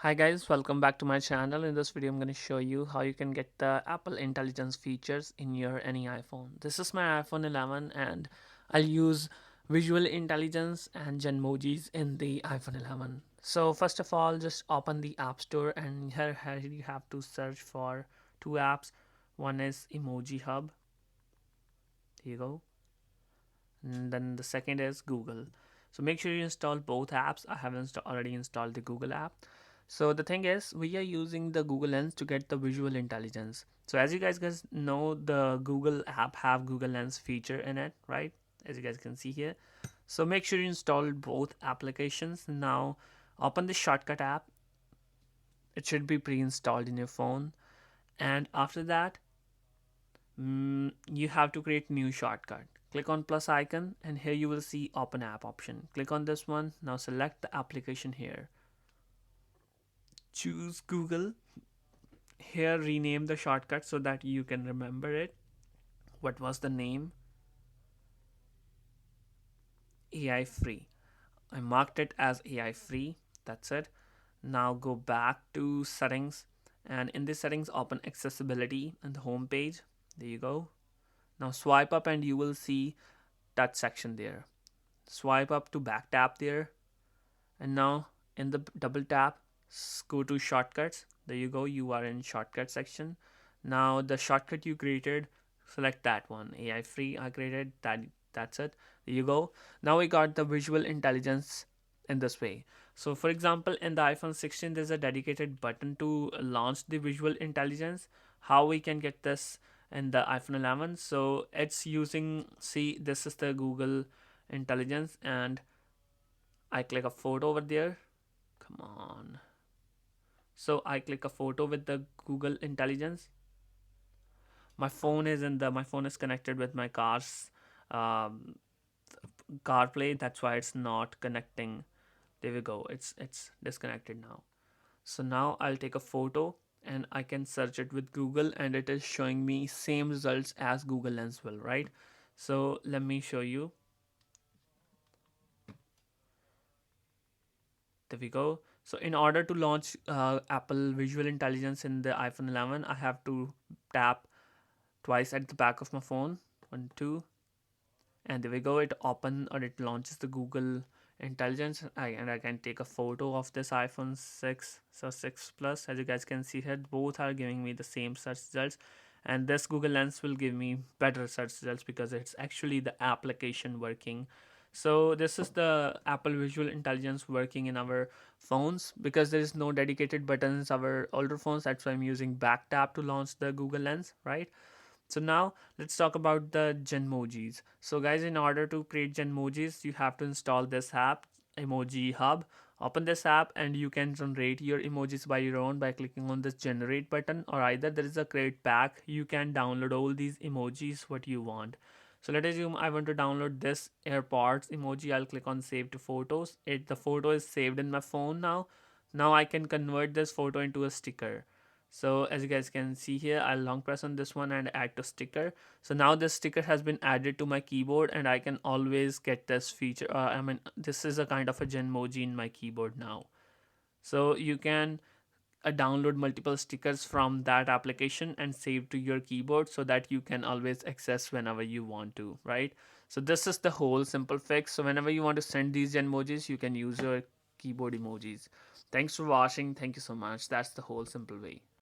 Hi guys, welcome back to my channel. In this video I'm going to show you how you can get the Apple Intelligence features in your any iPhone. This is my iPhone 11 and I'll use visual intelligence and Genmojis in the iPhone 11. So first of all, just open the App Store and here you have to search for two apps. One is Emoji Hub. Here you go. And then the second is Google. So make sure you install both apps. I have already installed the Google app. So the thing is, we are using the Google Lens to get the visual intelligence. So as you guys know, the Google app have Google Lens feature in it, right? As you guys can see here. So make sure you install both applications. Now open the shortcut app. It should be pre-installed in your phone. And after that, you have to create new shortcut. Click on plus icon and here you will see open app option. Click on this one. Now select the application here. Choose Google. Here rename the shortcut so that you can remember it. What was the name? AI free. I marked it as AI free. That's it. Now go back to settings and in the settings open accessibility and the home page. There you go. Now swipe up and you will see touch section there. Swipe up to back tap there. And now in the double tap, go to shortcuts. There you go. You are in shortcut section. Now the shortcut you created, select that one. AI free I created that. That's it. There you go. Now we got the visual intelligence in this way. So for example, in the iPhone 16, there's a dedicated button to launch the visual intelligence. How we can get this in the iPhone 11? So it's using, see, this is the Google intelligence and I click a photo over there. Come on. So I click a photo with the Google Intelligence. My phone is connected with my car's um, CarPlay. That's why it's not connecting. There we go. It's disconnected now. So now I'll take a photo and I can search it with Google and it is showing me same results as Google Lens will, right? So let me show you. There we go. So in order to launch Apple Visual Intelligence in the iPhone 11, I have to tap twice at the back of my phone. One, two, and there we go. It open or it launches the Google Intelligence. And I can take a photo of this iPhone 6, so 6 Plus. As you guys can see here, both are giving me the same search results. And this Google Lens will give me better search results because it's actually the application working. So this is the Apple Visual Intelligence working in our phones because there is no dedicated buttons our older phones. That's why I'm using back tap to launch the Google Lens, right? So now let's talk about the Genmojis. So guys, in order to create Genmojis, you have to install this app, Emoji Hub. Open this app and you can generate your emojis by your own by clicking on this generate button, or either there is a create pack. You can download all these emojis what you want. So let's assume I want to download this AirPods emoji. I'll click on save to photos. The photo is saved in my phone now. Now I can convert this photo into a sticker. So as you guys can see here, I'll long press on this one and add to sticker. So now this sticker has been added to my keyboard and I can always get this feature. This is a kind of a Genmoji in my keyboard now. So you can download multiple stickers from that application and save to your keyboard so that you can always access whenever you want to, right? So this is the whole simple fix. So whenever you want to send these Genmojis, you can use your keyboard emojis. Thanks for watching. Thank you so much. That's the whole simple way.